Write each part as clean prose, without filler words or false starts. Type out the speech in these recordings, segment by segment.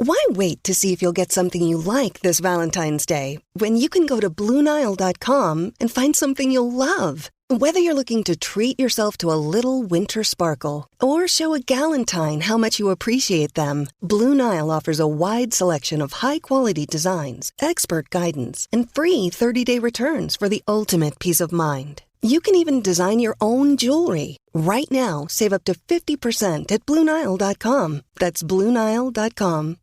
Why wait to see if you'll get something you like this Valentine's Day when you can go to BlueNile.com and find something you'll love? Whether you're looking to treat yourself to a little winter sparkle or show a galentine how much you appreciate them, Blue Nile offers a wide selection of high-quality designs, expert guidance, and free 30-day returns for the ultimate peace of mind. You can even design your own jewelry. Right now, save up to 50% at BlueNile.com. That's BlueNile.com.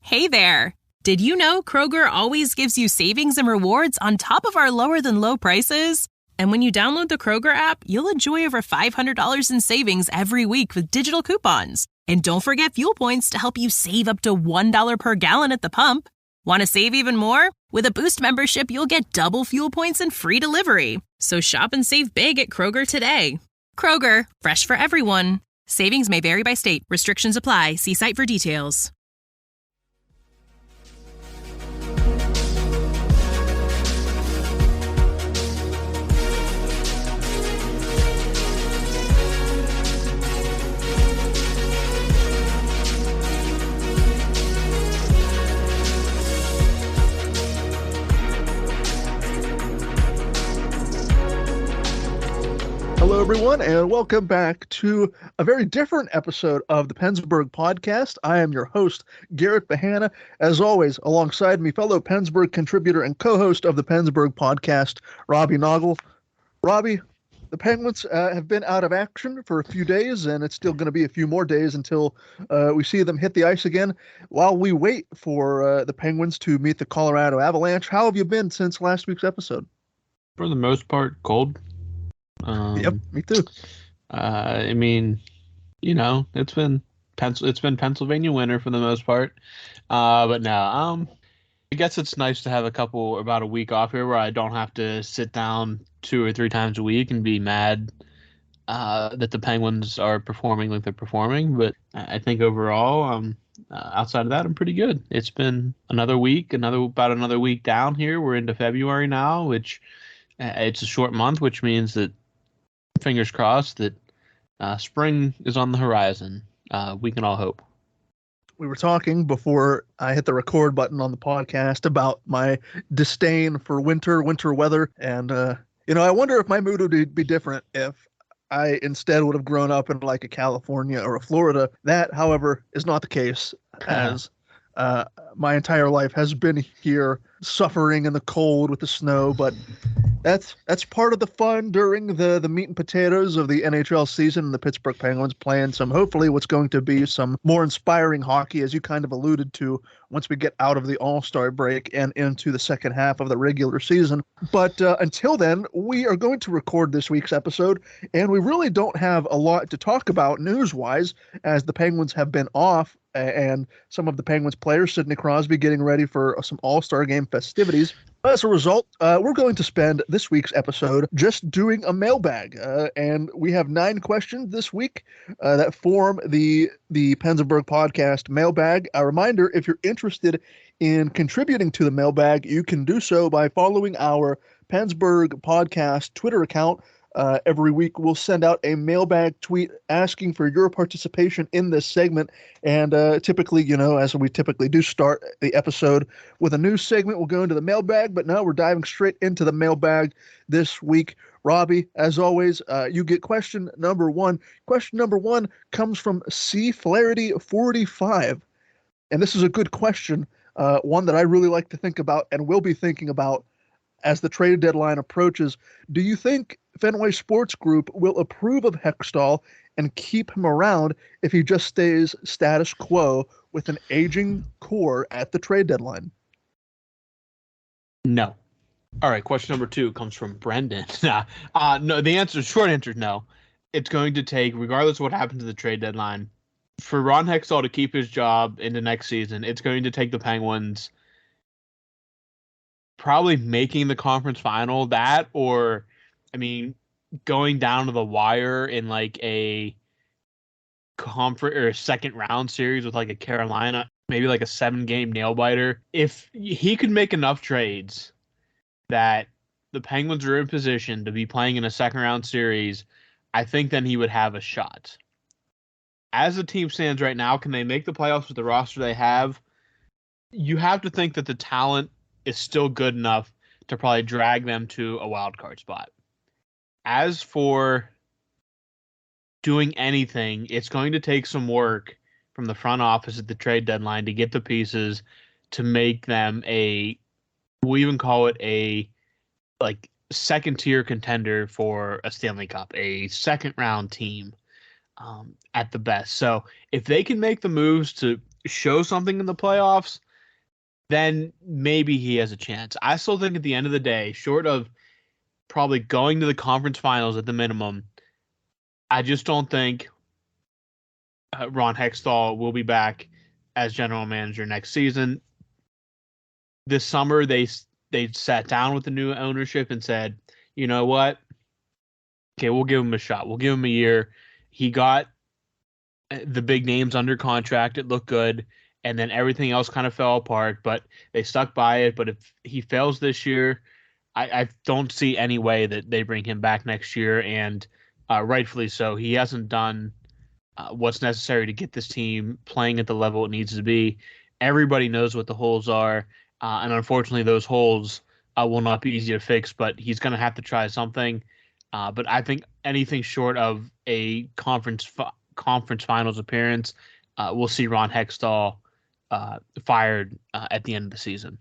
Hey there! Did you know Kroger always gives you savings and rewards on top of our lower-than-low prices? And when you download the Kroger app, you'll enjoy over $500 in savings every week with digital coupons. And don't forget fuel points to help you save up to $1 per gallon at the pump. Want to save even more? With a Boost membership, you'll get double fuel points and free delivery. So shop and save big at Kroger today. Kroger, fresh for everyone. Savings may vary by state. Restrictions apply. See site for details. Hello, everyone, and welcome back to a very different episode of the PensBurgh Podcast. I am your host, Garrett Bahana. As always, alongside me, fellow PensBurgh contributor and co-host of the PensBurgh Podcast, Robbie Noggle. Robbie, the Penguins have been out of action for a few days, and it's still going to be a few more days until we see them hit the ice again. While we wait for the Penguins to meet the Colorado Avalanche, how have you been since last week's episode? For the most part, cold. Yep, me too. I mean, you know, it's been Pennsylvania winter for the most part. But no, I guess it's nice to have about a week off here where I don't have to sit down 2 or 3 times a week and be mad that the Penguins are performing like they're performing. But I think overall, outside of that, I'm pretty good. It's been another week down here. We're into February now, which it's a short month, which means that fingers crossed that spring is on the horizon. We can all hope. We were talking before I hit the record button on the podcast about my disdain for winter weather. And, I wonder if my mood would be different if I instead would have grown up in like a California or a Florida. That, however, is not the case, as my entire life has been here suffering in the cold with the snow. But that's part of the fun during the meat and potatoes of the NHL season. The Pittsburgh Penguins playing hopefully what's going to be some more inspiring hockey, as you kind of alluded to, once we get out of the All-Star break and into the second half of the regular season. But until then, we are going to record this week's episode, and we really don't have a lot to talk about news-wise, as the Penguins have been off, and some of the Penguins players, Sidney Crosby, getting ready for some All-Star Game festivities. As a result, we're going to spend this week's episode just doing a mailbag, and we have 9 questions this week that form the PensBurgh Podcast mailbag. A reminder, if you're interested in contributing to the mailbag, you can do so by following our PensBurgh Podcast Twitter account. Every week we'll send out a mailbag tweet asking for your participation in this segment. And typically, as we typically do, start the episode with a news segment. We'll go into the mailbag, but now we're diving straight into the mailbag this week. Robbie, as always, you get question number 1. Question number 1 comes from C Flaherty 45. And this is a good question, one that I really like to think about and will be thinking about as the trade deadline approaches. Do you think Fenway Sports Group will approve of Hextall and keep him around if he just stays status quo with an aging core at the trade deadline? No. All right, question number 2 comes from Brendan. No, short answer is no. It's going to take, regardless of what happens to the trade deadline, for Ron Hextall to keep his job into next season. It's going to take the Penguins probably making the conference final, going down to the wire in like a conference or a second round series with like a Carolina, maybe like a 7-game nail biter. If he could make enough trades that the Penguins are in position to be playing in a second round series, I think then he would have a shot. As the team stands right now, can they make the playoffs with the roster they have? you have to think that the talent is still good enough to probably drag them to a wild card spot. As for doing anything, it's going to take some work from the front office at the trade deadline to get the pieces to make them we'll even call it a second tier contender for a Stanley Cup, a second round team at the best. So if they can make the moves to show something in the playoffs, then maybe he has a chance. I still think at the end of the day, short of probably going to the conference finals at the minimum, I just don't think Ron Hextall will be back as general manager next season. This summer, they sat down with the new ownership and said, you know what? Okay, we'll give him a shot. We'll give him a year. He got the big names under contract. It looked good. And then everything else kind of fell apart, but they stuck by it. But if he fails this year, I don't see any way that they bring him back next year. And rightfully so. He hasn't done what's necessary to get this team playing at the level it needs to be. Everybody knows what the holes are. And unfortunately, those holes will not be easy to fix, but he's going to have to try something. But I think anything short of a conference finals appearance, we'll see Ron Hextall fired at the end of the season.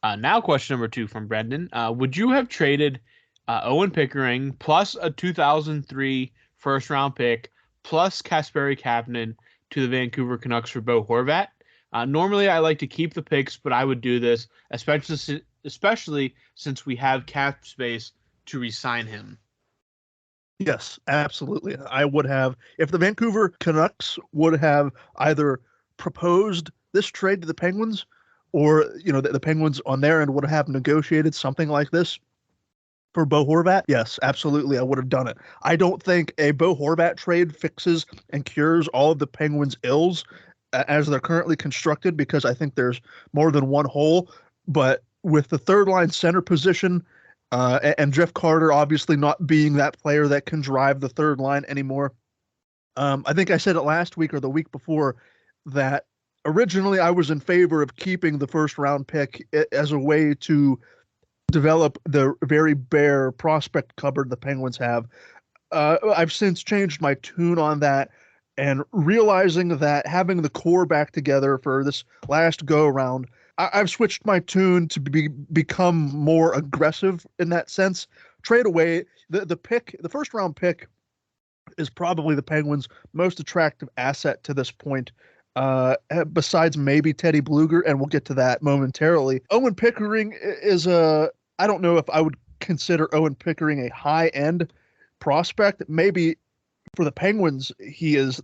Now question number 2 from Brendan. Would you have traded Owen Pickering plus a 2003 first-round pick plus Kasperi Kapanen to the Vancouver Canucks for Bo Horvat? Normally, I like to keep the picks, but I would do this, especially since we have cap space to re-sign him. Yes, absolutely. I would have, if the Vancouver Canucks would have either proposed this trade to the Penguins, or the Penguins on their end would have negotiated something like this for Bo Horvat, yes, absolutely, I would have done it. I don't think a Bo Horvat trade fixes and cures all of the Penguins' ills as they're currently constructed, because I think there's more than one hole. But with the third line center position, and Jeff Carter obviously not being that player that can drive the third line anymore, I think I said it last week or the week before that originally I was in favor of keeping the first round pick as a way to develop the very bare prospect cupboard the Penguins have. I've since changed my tune on that, and realizing that having the core back together for this last go around, I've switched my tune to become more aggressive in that sense. Trade away the first round pick is probably the Penguins' most attractive asset to this point, besides maybe Teddy Blueger, and we'll get to that momentarily. Owen Pickering is I don't know if I would consider Owen Pickering a high-end prospect. Maybe for the Penguins, he's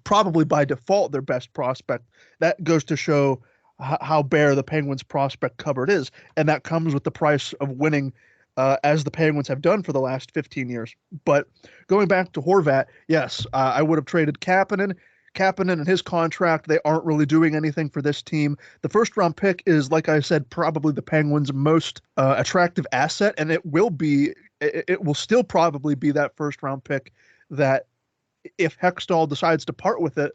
probably by default their best prospect. That goes to show how bare the Penguins' prospect cupboard is, and that comes with the price of winning, as the Penguins have done for the last 15 years. But going back to Horvat, yes, I would have traded Kapanen and his contract. They aren't really doing anything for this team. The first round pick is, like I said, probably the Penguins' most attractive asset, and it will still probably be that first round pick that, if Hextall decides to part with it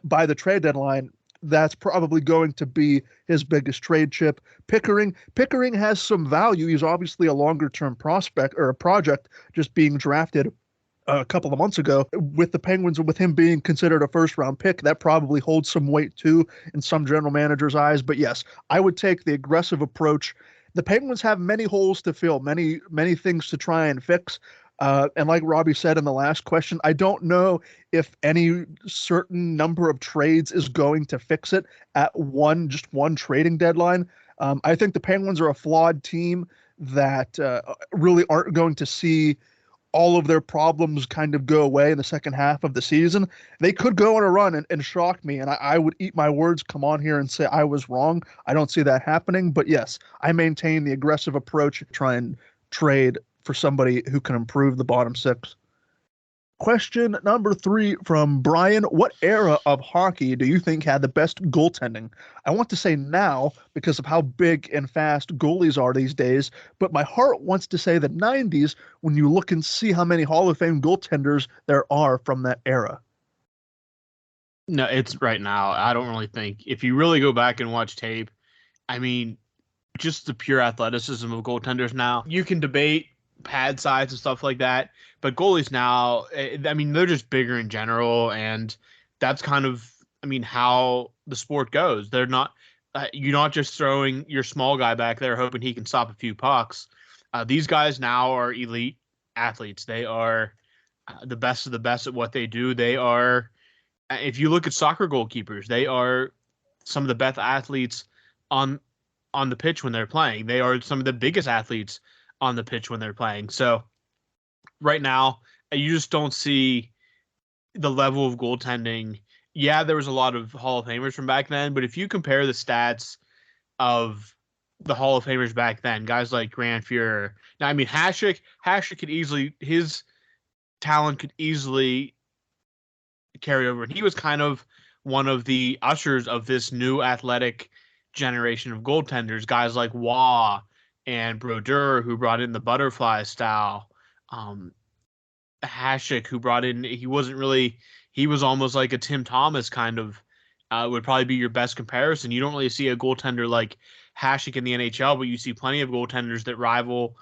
by the trade deadline, that's probably going to be his biggest trade chip. Pickering has some value. He's obviously a longer-term prospect or a project, just being drafted a couple of months ago. With the Penguins, with him being considered a first-round pick, that probably holds some weight too in some general managers' eyes. But yes, I would take the aggressive approach. The Penguins have many holes to fill, many things to try and fix. And like Robbie said in the last question, I don't know if any certain number of trades is going to fix it at just one trading deadline. I think the Penguins are a flawed team that really aren't going to see all of their problems kind of go away in the second half of the season. They could go on a run and shock me, and I would eat my words, come on here and say I was wrong. I don't see that happening. But yes, I maintain the aggressive approach, try and trade for somebody who can improve the bottom six. Question number 3 from Brian. What era of hockey do you think had the best goaltending? I want to say now because of how big and fast goalies are these days, but my heart wants to say the 90s when you look and see how many Hall of Fame goaltenders there are from that era. No, it's right now. I don't really think if you really go back and watch tape, I mean, just the pure athleticism of goaltenders now. You can debate pad size and stuff like that, but goalies now, I mean, they're just bigger in general, and that's kind of, I mean, how the sport goes. They're not, you're not just throwing your small guy back there hoping he can stop a few pucks. These guys now are elite athletes. They are the best of the best at what they do. They are, if you look at soccer goalkeepers, they are some of the best athletes on the pitch when they're playing. They are some of the biggest athletes on the pitch when they're playing. So right now, you just don't see the level of goaltending. Yeah, there was a lot of Hall of Famers from back then, but if you compare the stats of the Hall of Famers back then, guys like Grant Fuhrer. Now, I mean, Hasek could easily, his talent could easily carry over. And he was kind of one of the ushers of this new athletic generation of goaltenders, guys like Waugh and Blueger, who brought in the butterfly style. Hasek, who brought in, he was almost like a Tim Thomas kind of, would probably be your best comparison. You don't really see a goaltender like Hasek in the NHL, but you see plenty of goaltenders that rival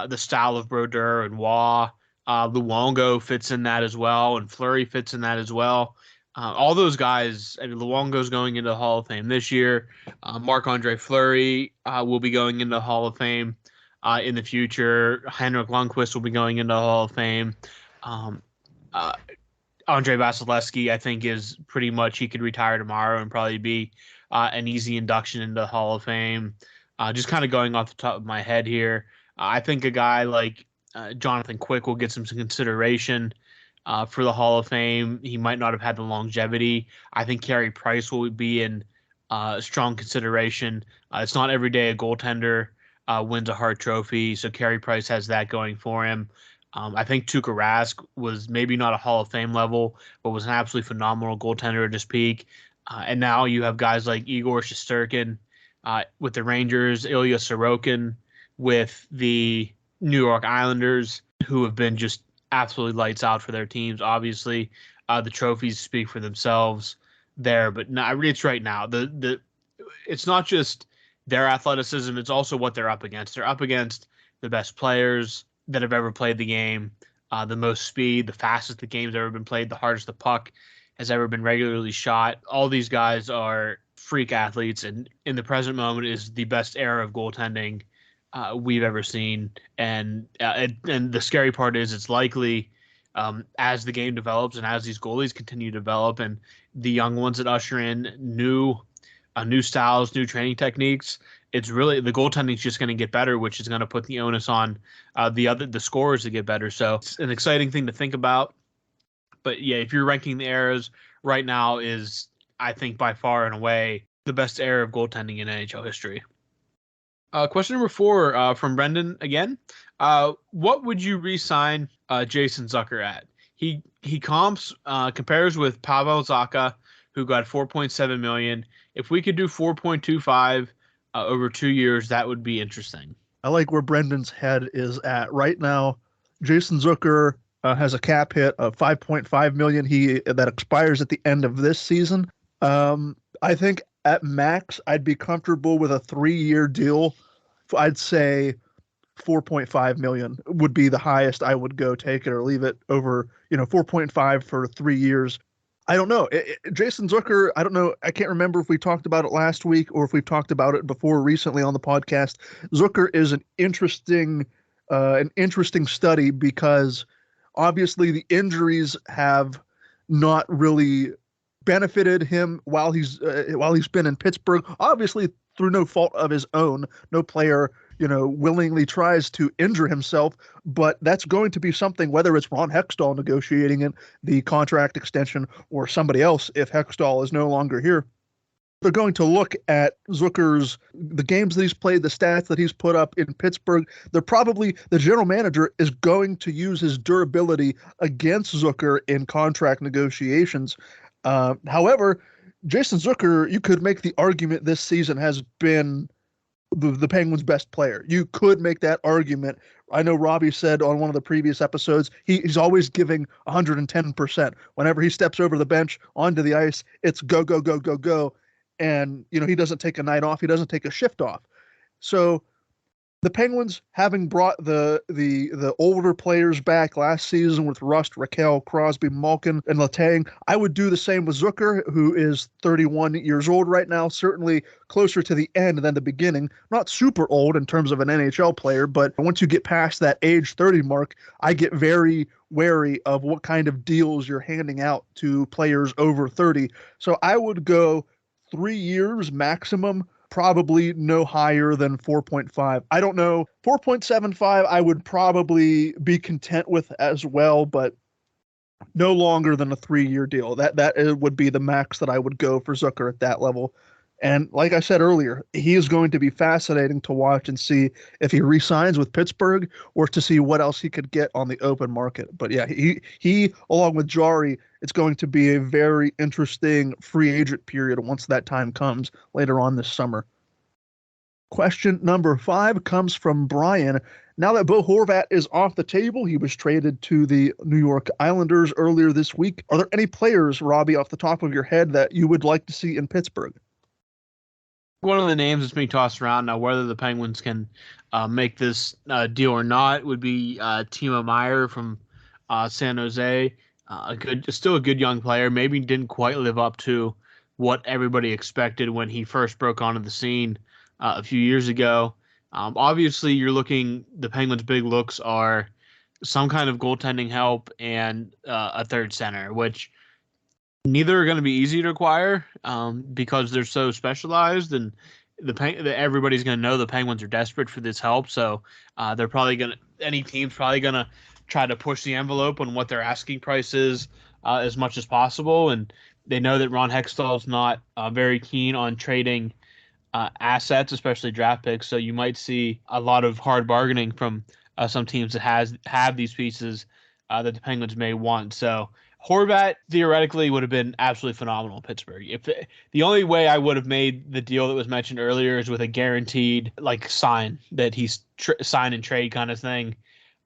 the style of Brodeur and Waugh. Luongo fits in that as well, and Fleury fits in that as well. All those guys, I mean, Luongo's going into the Hall of Fame this year. Marc-Andre Fleury will be going into the Hall of Fame in the future. Henrik Lundqvist will be going into the Hall of Fame. Andre Vasilevsky, I think, is pretty much, he could retire tomorrow and probably be an easy induction into the Hall of Fame. Just kind of going off the top of my head here, I think a guy like Jonathan Quick will get some consideration for the Hall of Fame. He might not have had the longevity. I think Carey Price will be in strong consideration. It's not every day a goaltender wins a Hart Trophy, so Carey Price has that going for him. I think Tuukka Rask was maybe not a Hall of Fame level, but was an absolutely phenomenal goaltender at his peak. And now you have guys like Igor Shesterkin with the Rangers, Ilya Sorokin with the New York Islanders, who have been just absolutely lights out for their teams. Obviously, the trophies speak for themselves there, but it's right now. It's not just their athleticism; it's also what they're up against. They're up against the best players that have ever played the game, the most speed, the fastest the game's ever been played, the hardest the puck has ever been regularly shot. All these guys are freak athletes, and in the present moment is the best era of goaltending we've ever seen. And the scary part is it's likely as the game develops and as these goalies continue to develop and the young ones that usher in new styles, new training techniques, it's really the goaltending is just going to get better, which is going to put the onus on the scorers to get better. So it's an exciting thing to think about. But yeah, if you're ranking the eras, right now is, I think, by far and away the best era of goaltending in NHL history. Question number 4 from Brendan again. What would you re-sign Jason Zucker at? He compares with Pavel Zacha, who got $4.7 million. If we could do 4.25 over 2 years, that would be interesting. I like where Brendan's head is at right now. Jason Zucker has a cap hit of $5.5 million. That expires at the end of this season. I think at max, I'd be comfortable with a 3-year deal. I'd say $4.5 million would be the highest I would go take it or leave it over, 4.5 for 3 years. I don't know. Jason Zucker, I don't know. I can't remember if we talked about it last week or if we've talked about it before recently on the podcast. Zucker is an interesting study because obviously the injuries have not really benefited him while he's been in Pittsburgh. Obviously through no fault of his own. No player, willingly tries to injure himself, but that's going to be something, whether it's Ron Hextall negotiating it, the contract extension, or somebody else if Hextall is no longer here. They're going to look at the games that he's played, the stats that he's put up in Pittsburgh. The general manager is going to use his durability against Zucker in contract negotiations. However, Jason Zucker, you could make the argument this season has been the Penguins' best player. You could make that argument. I know Robbie said on one of the previous episodes, he's always giving 110%. Whenever he steps over the bench onto the ice, it's go, go, go, go, go. And, he doesn't take a night off. He doesn't take a shift off. So the Penguins, having brought the older players back last season with Rust, Raquel, Crosby, Malkin, and Letang, I would do the same with Zucker, who is 31 years old right now, certainly closer to the end than the beginning. Not super old in terms of an NHL player, but once you get past that age 30 mark, I get very wary of what kind of deals you're handing out to players over 30. So I would go 3 years maximum, probably no higher than 4.5. I don't know. 4.75 I would probably be content with as well, but no longer than a 3-year deal. That would be the max that I would go for Zucker at that level. And like I said earlier, he is going to be fascinating to watch and see if he re-signs with Pittsburgh or to see what else he could get on the open market. But yeah, he along with Jari, it's going to be a very interesting free agent period once that time comes later on this summer. Question number 5 comes from Brian. Now that Bo Horvat is off the table, he was traded to the New York Islanders earlier this week. Are there any players, Robbie, off the top of your head that you would like to see in Pittsburgh? One of the names that's being tossed around now, whether the Penguins can make this deal or not, would be Timo Meier from San Jose. Still a good young player. Maybe didn't quite live up to what everybody expected when he first broke onto the scene a few years ago. Obviously, the Penguins' big looks are some kind of goaltending help and a third center, which neither are going to be easy to acquire because they're so specialized, and everybody's going to know the Penguins are desperate for this help. So they're probably any team's probably going to try to push the envelope on what their asking price is as much as possible. And they know that Ron Hextall is not very keen on trading assets, especially draft picks. So you might see a lot of hard bargaining from some teams that have these pieces that the Penguins may want. So Horvat theoretically would have been absolutely phenomenal in Pittsburgh. If the only way I would have made the deal that was mentioned earlier is with a guaranteed sign that he's sign and trade kind of thing,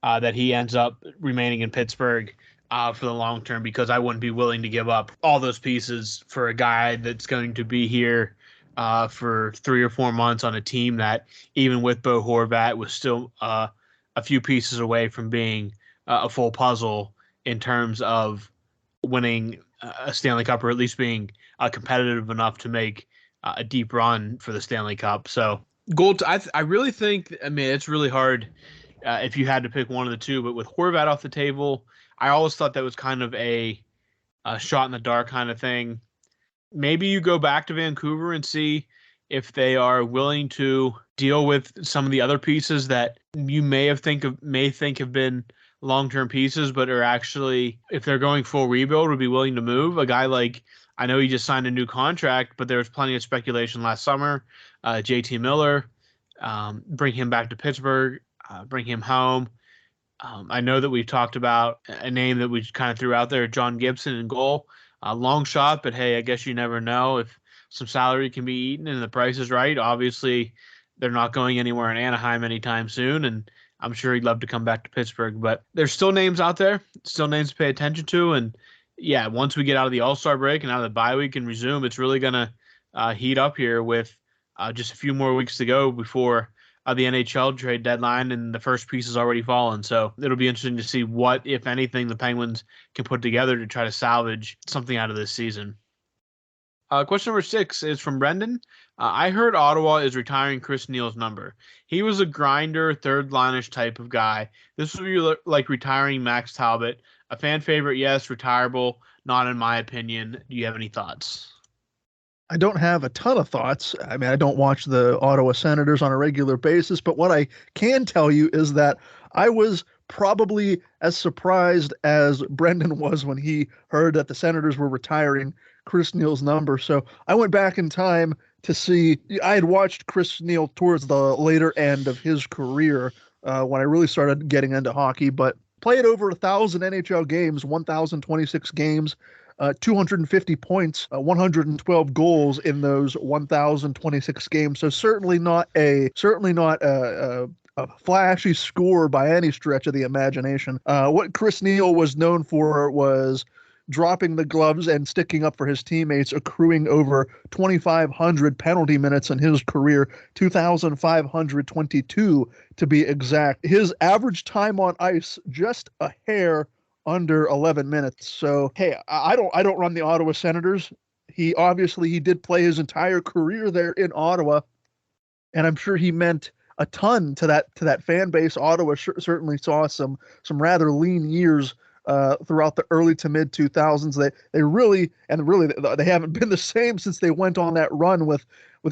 that he ends up remaining in Pittsburgh for the long term, because I wouldn't be willing to give up all those pieces for a guy that's going to be here for 3 or 4 months on a team that, even with Bo Horvat, was still a few pieces away from being a full puzzle in terms of winning a Stanley Cup, or at least being competitive enough to make a deep run for the Stanley Cup. So I really think, it's really hard if you had to pick one of the two, but with Horvat off the table, I always thought that was kind of a shot in the dark kind of thing. Maybe you go back to Vancouver and see if they are willing to deal with some of the other pieces that you may think have been long-term pieces, but are actually, if they're going full rebuild, would be willing to move. A guy like, I know he just signed a new contract, but there was plenty of speculation last summer. JT Miller, bring him back to Pittsburgh, bring him home. I know that we've talked about a name that we kind of threw out there, John Gibson in goal. Long shot, but hey, I guess you never know if some salary can be eaten and the price is right. Obviously, they're not going anywhere in Anaheim anytime soon, and I'm sure he'd love to come back to Pittsburgh. But there's still names out there, still names to pay attention to. And yeah, once we get out of the All-Star break and out of the bye week and resume, it's really going to heat up here with just a few more weeks to go before the NHL trade deadline, and the first piece has already fallen. So it'll be interesting to see what, if anything, the Penguins can put together to try to salvage something out of this season. Question number 6 is from Brendan. I heard Ottawa is retiring Chris Neal's number. He was a grinder, third line-ish type of guy. This would be like retiring Max Talbot. A fan favorite, yes. Retirable, not in my opinion. Do you have any thoughts? I don't have a ton of thoughts. I don't watch the Ottawa Senators on a regular basis, but what I can tell you is that I was probably as surprised as Brendan was when he heard that the Senators were retiring Chris Neal's number. So I went back in time to see. I had watched Chris Neal towards the later end of his career when I really started getting into hockey, but played over 1,000 NHL games, 1,026 games. 250 points, 112 goals in those 1,026 games. So certainly not a flashy score by any stretch of the imagination. What Chris Neil was known for was dropping the gloves and sticking up for his teammates, accruing over 2,500 penalty minutes in his career, 2,522 to be exact. His average time on ice, just a hair under 11 minutes. So, hey, I don't run the Ottawa Senators. He did play his entire career there in Ottawa, and I'm sure he meant a ton to that fan base. Ottawa certainly saw some rather lean years throughout the early to mid 2000s. They haven't been the same since they went on that run with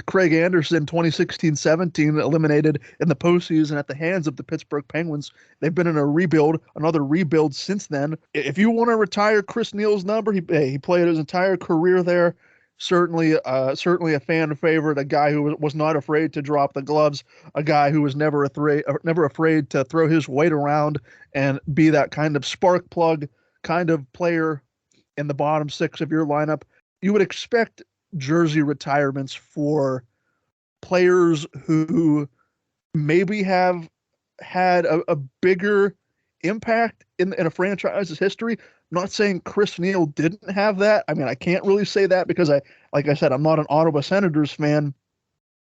Craig Anderson 2016-17, eliminated in the postseason at the hands of the Pittsburgh Penguins. They've been in another rebuild since then. If you want to retire Chris Neil's number, he played his entire career there. Certainly a fan favorite, a guy who was not afraid to drop the gloves, a guy who was never afraid to throw his weight around and be that kind of spark plug kind of player in the bottom six of your lineup. You would expect jersey retirements for players who maybe have had a bigger impact in a franchise's history. I'm not saying Chris Neil didn't have that. I mean, I can't really say that because like I said, I'm not an Ottawa Senators fan.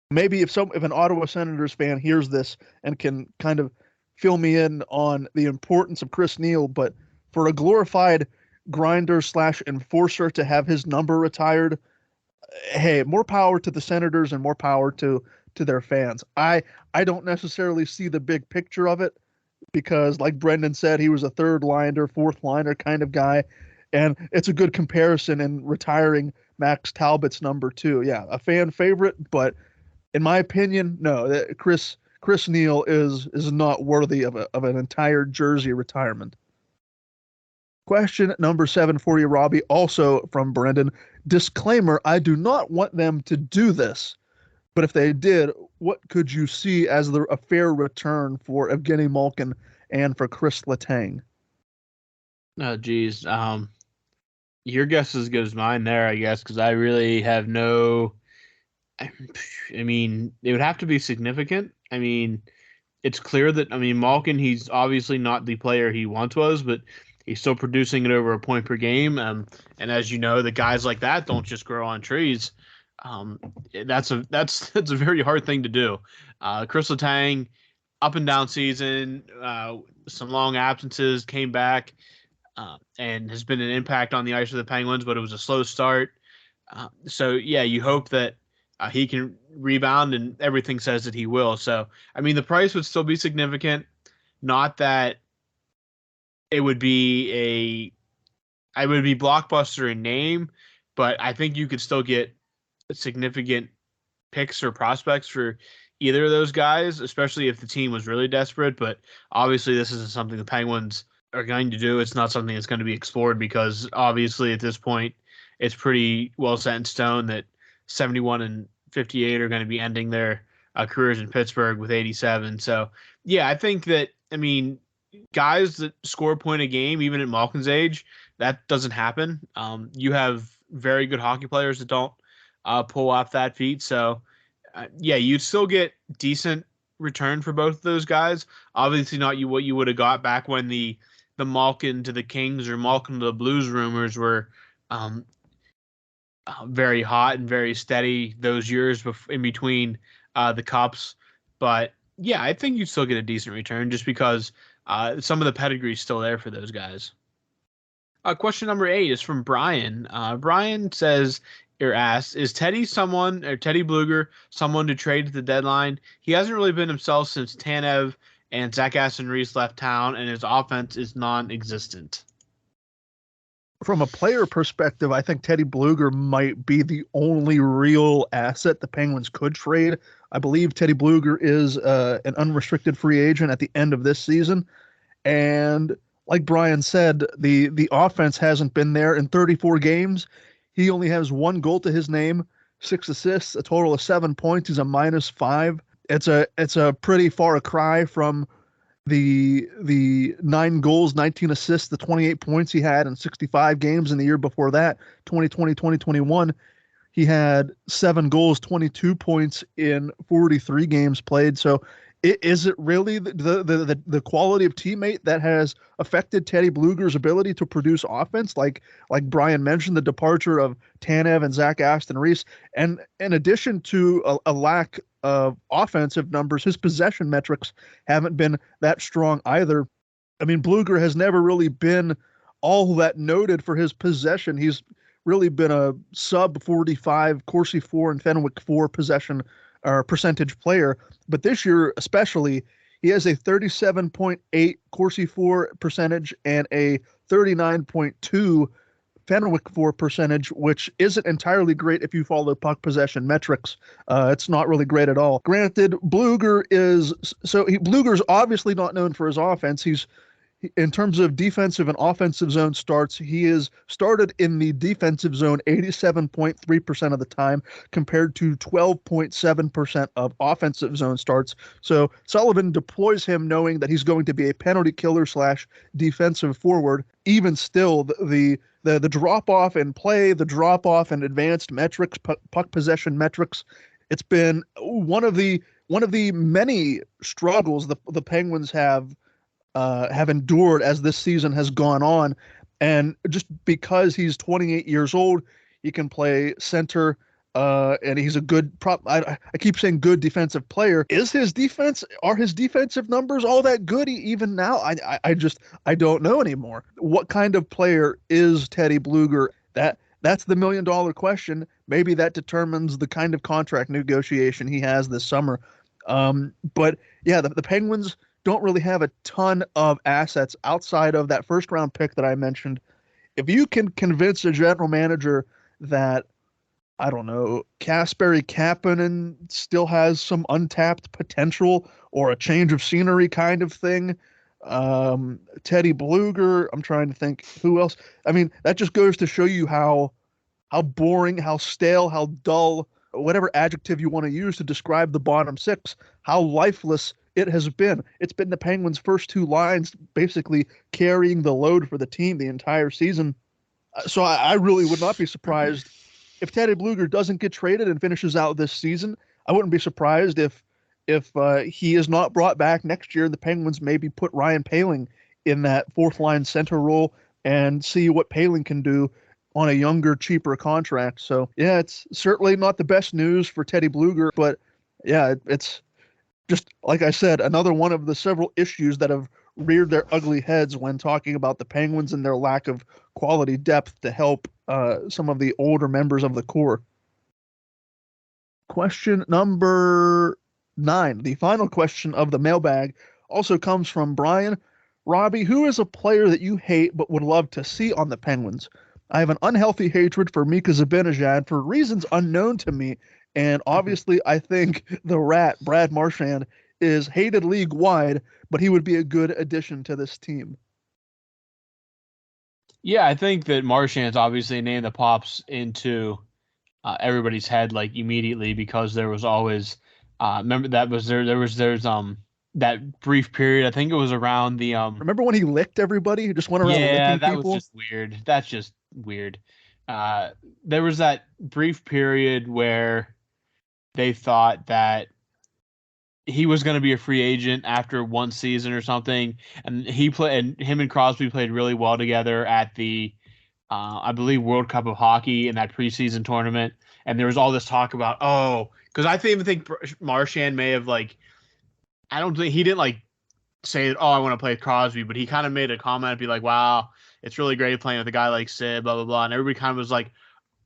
Maybe if an Ottawa Senators fan hears this and can kind of fill me in on the importance of Chris Neil, but for a glorified grinder / enforcer to have his number retired, hey, more power to the Senators and more power to their fans. I don't necessarily see the big picture of it, because like Brendan said, he was a third liner, fourth liner kind of guy. And it's a good comparison in retiring Max Talbot's number too. Yeah, a fan favorite, but in my opinion, no, Chris Neil is not worthy of an entire jersey retirement. Question number 7 for you, Robbie, also from Brendan. Disclaimer, I do not want them to do this, but if they did, what could you see as a fair return for Evgeny Malkin and for Chris Letang? Oh, geez. Your guess is as good as mine there, I guess, because I really have no... I mean, it would have to be significant. I mean, it's clear that, Malkin, he's obviously not the player he once was, but he's still producing it over a point per game. And as you know, the guys like that don't just grow on trees. That's a very hard thing to do. Chris Letang, up and down season, some long absences, came back, and has been an impact on the ice of the Penguins, but it was a slow start. So yeah, you hope that he can rebound, and everything says that he will. So, the price would still be significant. Not that it would be blockbuster in name, but I think you could still get significant picks or prospects for either of those guys, especially if the team was really desperate. But obviously this isn't something the Penguins are going to do. It's not something that's going to be explored, because obviously at this point it's pretty well set in stone that 71 and 58 are going to be ending their careers in Pittsburgh with 87. So yeah, I think that, guys that score a point a game, even at Malkin's age, that doesn't happen. You have very good hockey players that don't pull off that feat. So, yeah, you'd still get decent return for both of those guys. Obviously not what you would have got back when the Malkin to the Kings or Malkin to the Blues rumors were very hot and very steady those years in between the Cups. But, yeah, I think you'd still get a decent return just because some of the pedigree is still there for those guys. Question number 8 is from Brian. Brian says, or asks, is Teddy Blueger someone to trade at the deadline? He hasn't really been himself since Tanev and Zach Aston-Reese left town, and his offense is non-existent. From a player perspective, I think Teddy Blueger might be the only real asset the Penguins could trade. I believe Teddy Blueger is an unrestricted free agent at the end of this season. And like Brian said, the offense hasn't been there in 34 games. He only has 1 goal to his name, 6 assists, a total of 7 points. He's a -5. It's a pretty far cry from the 9 goals, 19 assists, the 28 points he had in 65 games in the year before that, 2020, 2021. He had 7 goals, 22 points in 43 games played. So is it really the quality of teammate that has affected Teddy Blueger's ability to produce offense? Like Brian mentioned, the departure of Tanev and Zach Aston Reese, and in addition to a lack of offensive numbers, his possession metrics haven't been that strong either. I mean, Blueger has never really been all that noted for his possession. He's really been a sub 45 Corsi 4 and Fenwick 4 possession or percentage player. But this year, especially, he has a 37.8 Corsi 4 percentage and a 39.2 Fenwick 4 percentage, which isn't entirely great if you follow puck possession metrics. It's not really great at all. Granted, Blueger's obviously not known for his offense. In terms of defensive and offensive zone starts, he is started in the defensive zone 87.3% of the time compared to 12.7% of offensive zone starts. So Sullivan deploys him knowing that he's going to be a penalty killer / defensive forward. Even still, the drop-off in play, the drop-off in advanced metrics, puck possession metrics, it's been one of the many struggles the Penguins have endured as this season has gone on. And just because he's 28 years old, he can play center, and he's a good I keep saying good defensive player. Are his defensive numbers all that good even now? I don't know anymore. What kind of player is Teddy Blueger? That's the $1 million question. Maybe that determines the kind of contract negotiation he has this summer. But yeah, the Penguins don't really have a ton of assets outside of that first round pick that I mentioned. If you can convince a general manager that, I don't know, Kasperi Kapanen still has some untapped potential or a change of scenery kind of thing, Teddy Blueger, I'm trying to think who else. I mean, that just goes to show you how boring, how stale, how dull, whatever adjective you want to use to describe the bottom six, how lifeless it has been. It's been the Penguins' first 2 lines basically carrying the load for the team the entire season. So I really would not be surprised if Teddy Blueger doesn't get traded and finishes out this season. I wouldn't be surprised if he is not brought back next year. The Penguins maybe put Ryan Poehling in that 4th line center role and see what Poehling can do on a younger, cheaper contract. So yeah, it's certainly not the best news for Teddy Blueger, but yeah, it's just, like I said, another one of the several issues that have reared their ugly heads when talking about the Penguins and their lack of quality depth to help some of the older members of the core. Question number 9, the final question of the mailbag, also comes from Brian. Robbie, who is a player that you hate but would love to see on the Penguins? I have an unhealthy hatred for Mika Zibanejad for reasons unknown to me. And obviously, I think the Rat, Brad Marchand, is hated league-wide, but he would be a good addition to this team. Yeah, I think that Marchand's obviously a name that pops into everybody's head like immediately, because there was always remember there's that brief period. I think it was around the remember when he licked everybody? He just went around licking people? Yeah, that was just weird. That's just weird. There was that brief period where they thought that he was going to be a free agent after one season or something, and him and Crosby played really well together at the, I believe, World Cup of Hockey in that preseason tournament. And there was all this talk about, because I even think Marchand may have I don't think he didn't say that, I want to play with Crosby, but he kind of made a comment and be like, wow, it's really great playing with a guy like Sid, blah, blah, blah. And everybody kind of was like,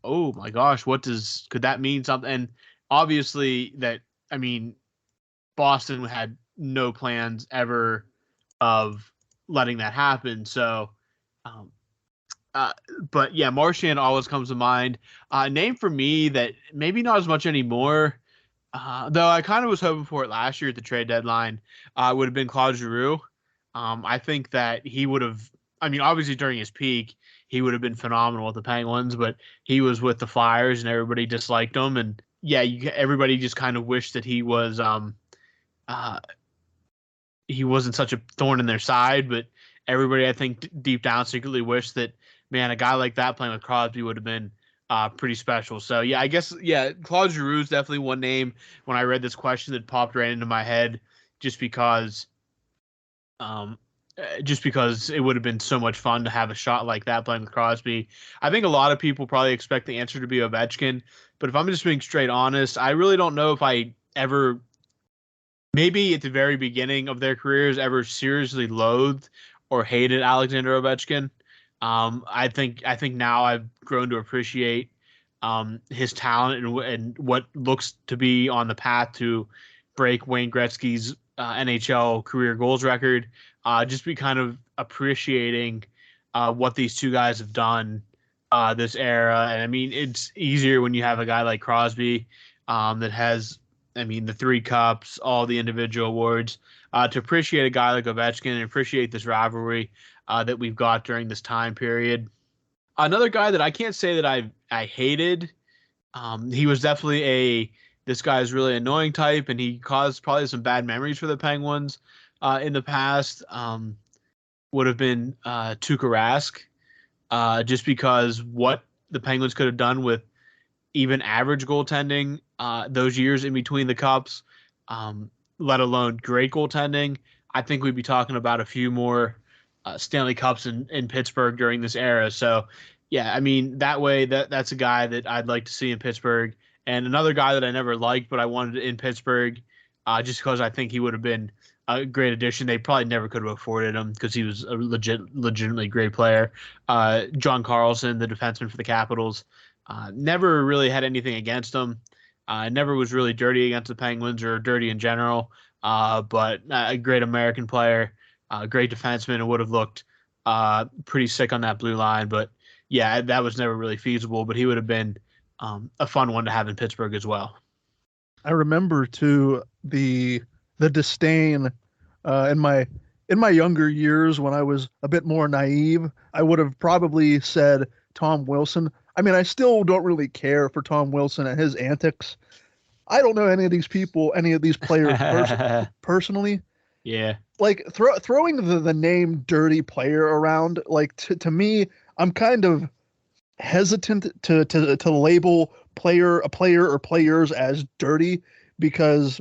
oh my gosh, could that mean something? And obviously Boston had no plans ever of letting that happen. So, but yeah, Marchand always comes to mind. Name for me that maybe not as much anymore, though I kind of was hoping for it last year at the trade deadline, would have been Claude Giroux. I think that he would have, obviously during his peak, he would have been phenomenal with the Penguins, but he was with the Flyers and everybody disliked him. And yeah, everybody just kind of wished that he was, he wasn't such a thorn in their side, but everybody, I think, deep down secretly wished that, man, a guy like that playing with Crosby would have been pretty special. So, yeah, I guess, Claude Giroux is definitely one name when I read this question that popped right into my head just because it would have been so much fun to have a shot like that playing with Crosby. I think a lot of people probably expect the answer to be Ovechkin, but if I'm just being straight honest, I really don't know if I ever, maybe at the very beginning of their careers, ever seriously loathed or hated Alexander Ovechkin. I think now I've grown to appreciate his talent and what looks to be on the path to break Wayne Gretzky's NHL career goals record. Just be kind of appreciating what these two guys have done this era. And I mean, it's easier when you have a guy like Crosby that has, I mean, the 3 cups, all the individual awards, to appreciate a guy like Ovechkin and appreciate this rivalry that we've got during this time period. Another guy that I can't say that I hated, he was definitely this guy is really annoying type, and he caused probably some bad memories for the Penguins in the past, would have been Tuukka Rask, just because what the Penguins could have done with even average goaltending those years in between the cups, let alone great goaltending. I think we'd be talking about a few more Stanley Cups in Pittsburgh during this era. So, yeah, I mean, that way that's a guy that I'd like to see in Pittsburgh. And another guy that I never liked, but I wanted in Pittsburgh, just because I think he would have been a great addition. They probably never could have afforded him because he was a legitimately great player. John Carlson, the defenseman for the Capitals, never really had anything against him. Never was really dirty against the Penguins or dirty in general, but a great American player, a great defenseman, and would have looked pretty sick on that blue line. But, yeah, that was never really feasible, but he would have been a fun one to have in Pittsburgh as well. I remember too the disdain in my younger years when I was a bit more naive. I would have probably said Tom Wilson. I mean, I still don't really care for Tom Wilson and his antics. I don't know any of these people, any of these players personally. Yeah. Like throwing the name dirty player around, like to me, I'm kind of hesitant to label a player or players as dirty, because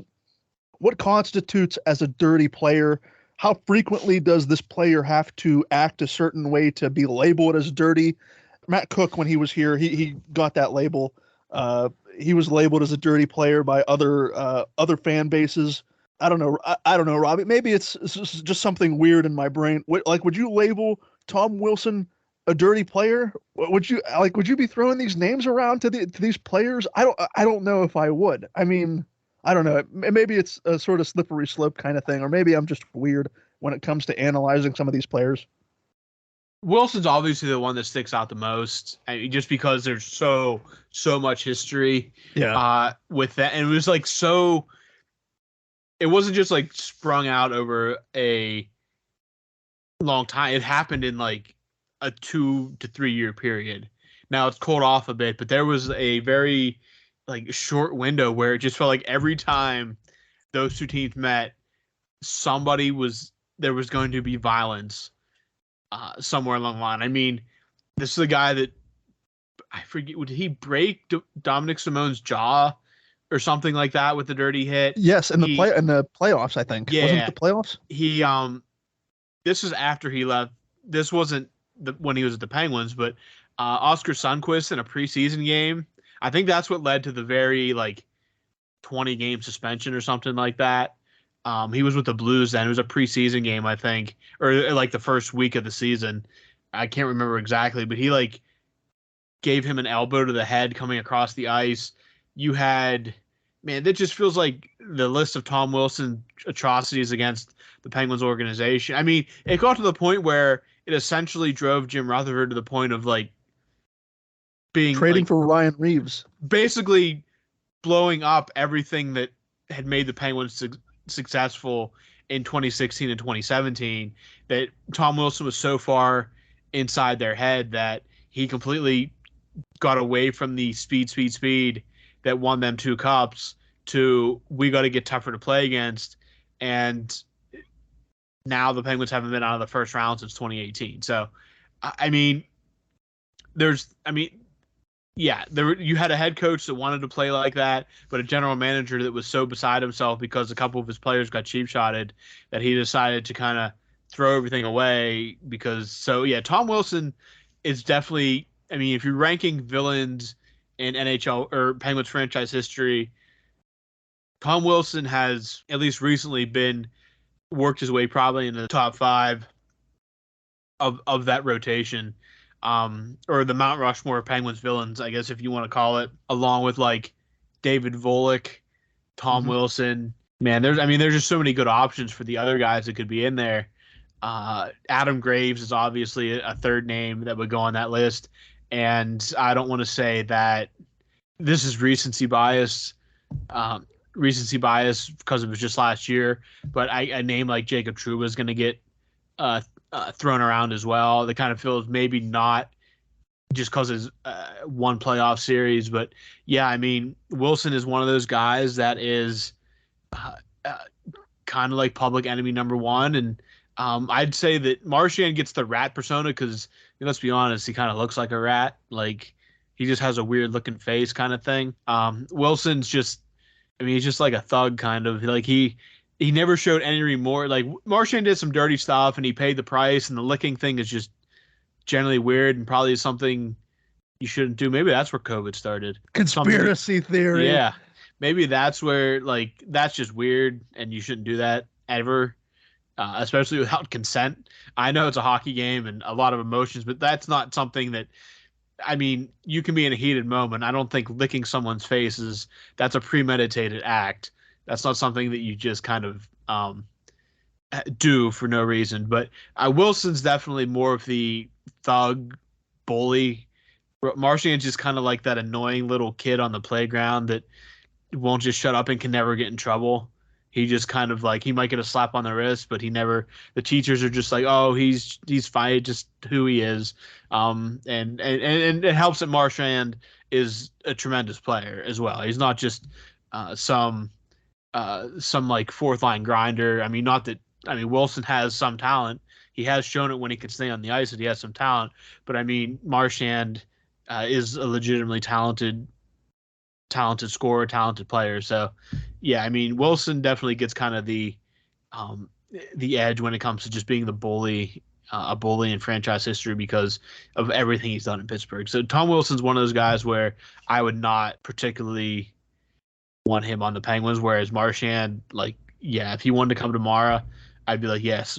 what constitutes as a dirty player? How frequently does this player have to act a certain way to be labeled as dirty? Matt Cook, when he was here, he got that label. He was labeled as a dirty player by other fan bases. I don't know, Robbie. Maybe it's just something weird in my brain. Would you label Tom Wilson a dirty player? Would you be throwing these names around to these players? I don't know if I would. I mean, I don't know. Maybe it's a sort of slippery slope kind of thing, or maybe I'm just weird when it comes to analyzing some of these players. Wilson's obviously the one that sticks out the most, just because there's so much history with that. And it was like it wasn't just like sprung out over a long time. It happened in like a 2 to 3 year period. Now it's cooled off a bit, but there was a very like short window where it just felt like every time those two teams met, there was going to be violence somewhere along the line. I mean, this is a guy that I forget, did he break Dominic Simone's jaw or something like that with the dirty hit? Yes, in the playoffs, I think. Yeah, wasn't it the playoffs? He this is after he left. This wasn't when he was at the Penguins, but Oscar Sundqvist in a preseason game. I think that's what led to the very 20-game suspension or something like that. He was with the Blues then. It was a preseason game, I think, or like the first week of the season. I can't remember exactly, but he gave him an elbow to the head coming across the ice. You had, man, that just feels like the list of Tom Wilson atrocities against the Penguins organization. I mean, it got to the point where it essentially drove Jim Rutherford to the point of being trading for Ryan Reeves, basically blowing up everything that had made the Penguins successful in 2016 and 2017, that Tom Wilson was so far inside their head that he completely got away from the speed that won them 2 cups to we got to get tougher to play against. And now the Penguins haven't been out of the first round since 2018. So, you had a head coach that wanted to play like that, but a general manager that was so beside himself because a couple of his players got cheap-shotted that he decided to kind of throw everything away Tom Wilson is definitely, if you're ranking villains in NHL or Penguins franchise history, Tom Wilson has at least recently worked his way probably in the top 5 of that rotation. Or the Mount Rushmore of Penguins villains, I guess, if you want to call it, along with like David Volek, Tom Wilson. Man, there's just so many good options for the other guys that could be in there. Adam Graves is obviously a third name that would go on that list. And I don't want to say that this is recency bias because it was just last year, but a name like Jacob Trouba is going to get thrown around as well. That kind of feels maybe not just because it's one playoff series, but yeah, Wilson is one of those guys that is kind of like public enemy number one. And I'd say that Marchand gets the rat persona because, let's be honest, he kind of looks like a rat. Like, he just has a weird looking face kind of thing. Wilson's just, he's just like a thug kind of. Like, he never showed any remorse. Like, Marchand did some dirty stuff and he paid the price, and the licking thing is just generally weird and probably something you shouldn't do. Maybe that's where COVID started. Conspiracy theory. Yeah. Maybe that's where, like, that's just weird and you shouldn't do that ever, especially without consent. I know it's a hockey game and a lot of emotions, but that's not something that, you can be in a heated moment. I don't think licking someone's face that's a premeditated act. That's not something that you just kind of do for no reason. But Wilson's definitely more of the thug bully. Marchand's just kind of like that annoying little kid on the playground that won't just shut up and can never get in trouble. He just kind of like, he might get a slap on the wrist, but the teachers are just like, oh, he's fine, just who he is. And it helps that Marchand is a tremendous player as well. He's not just some like fourth line grinder. Wilson has some talent. He has shown it when he can stay on the ice that he has some talent, but Marchand is a legitimately talented scorer, talented player. So yeah, Wilson definitely gets kind of the edge when it comes to just being the bully, a bully in franchise history because of everything he's done in Pittsburgh. So Tom Wilson's one of those guys where I would not particularly want him on the Penguins, whereas Marchand, like, yeah, if he wanted to come tomorrow, I'd be like, yes,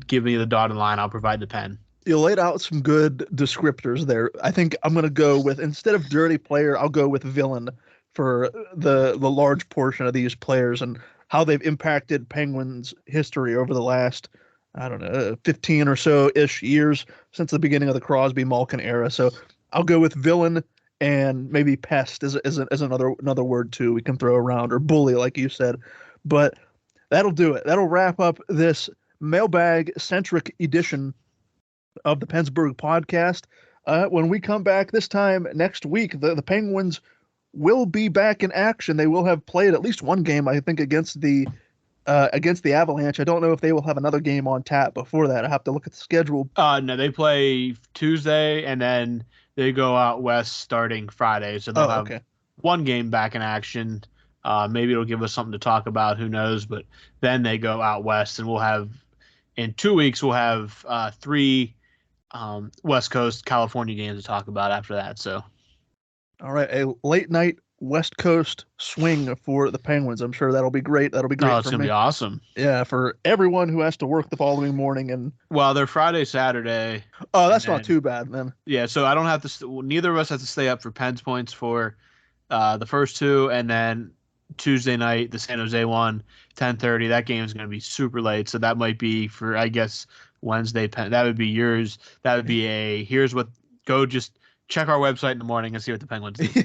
give me the dotted line, I'll provide the pen. You laid out some good descriptors there. I think I'm going to go with, instead of dirty player, I'll go with villain for the large portion of these players and how they've impacted Penguins history over the last, 15 or so-ish years since the beginning of the Crosby-Malkin era. So I'll go with villain, and maybe pest is another word too we can throw around, or bully, like you said. But that'll do it. That'll wrap up this mailbag-centric edition of the PensBurgh Podcast. When we come back this time next week, the Penguins will be back in action. They will have played at least one game, I think, against the Avalanche. I don't know if they will have another game on tap before that. I have to look at the schedule. No, they play Tuesday, and then they go out west starting Friday. So they'll have one game back in action. Maybe it'll give us something to talk about. Who knows? But then they go out west, and we'll have, in 2 weeks, we'll have 3 West Coast California games to talk about after that. So, all right, a late night West Coast swing for the Penguins. I'm sure that'll be great. That'll be great. It's gonna be awesome. Yeah, for everyone who has to work the following morning. And they're Friday, Saturday. Oh, that's not too bad then. Yeah, so I don't have to. Neither of us have to stay up for Pens points for the first 2, and then Tuesday night, the San Jose one, 10:30. That game is going to be super late, so that might be for, I guess, Wednesday. That would be yours. That would be go just check our website in the morning and see what the Penguins do.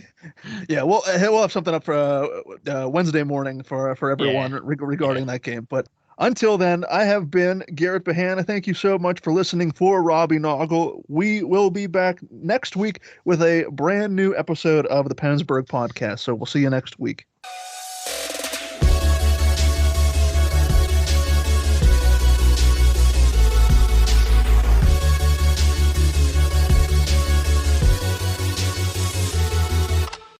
Yeah, we'll have something up for Wednesday morning for everyone regarding that game. But until then, I have been Garrett Behan. Thank you so much for listening. For Robbie Noggle, we will be back next week with a brand new episode of the PensBurgh Podcast. So we'll see you next week.